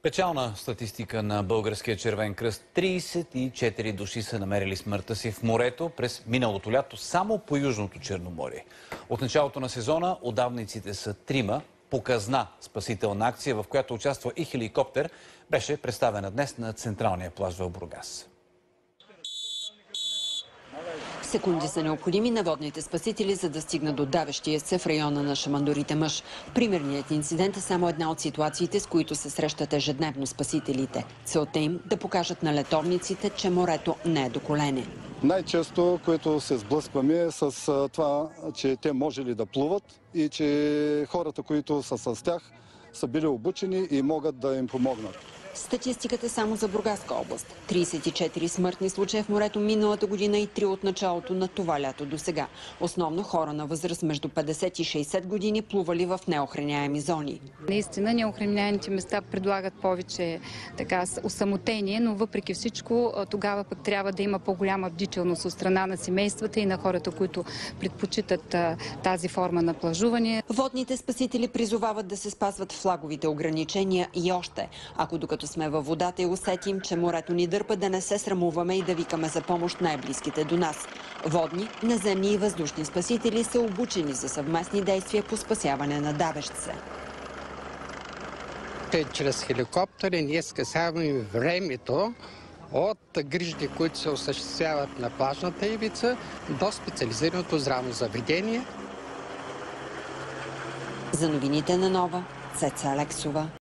Печална статистика на Българския червен кръст. 34 души са намерили смъртта си в морето през миналото лято само по Южното Черноморие. От началото на сезона удавниците са 3. Показна спасителна акция, в която участва и хеликоптер, беше представена днес на централния плаж в Бургас. Секунди са необходими на водните спасители, за да стигнат до давещия се в района на Шамандорите мъж. Примерният инцидент е само една от ситуациите, с които се срещат ежедневно спасителите. Целта им да покажат на летовниците, че морето не е до колене. Най-често, което се сблъскваме е с това, че те може ли да плуват и че хората, които са с тях, са били обучени и могат да им помогнат. Статистиката само за Бургаска област. 34 смъртни случая в морето миналата година и 3 от началото на това лято до сега. Основно хора на възраст между 50 и 60 години плували в неохраняеми зони. Наистина неохраняемите места предлагат повече осамотение, но въпреки всичко тогава пък трябва да има по-голяма бдителност от страна на семействата и на хората, които предпочитат тази форма на плажуване. Водните спасители призовават да се спазват флаговите ограничения и още. Ако докато сме във водата и усетим, че морето ни дърпа, да не се срамуваме и да викаме за помощ най-близките до нас. Водни, наземни и въздушни спасители са обучени за съвместни действия по спасяване на давещ се. Чрез хеликоптери ние скъсяваме времето от грижите, които се осъществяват на плажната ивица, до специализираното здравно заведение. За новините на Нова, Цеца Алексова.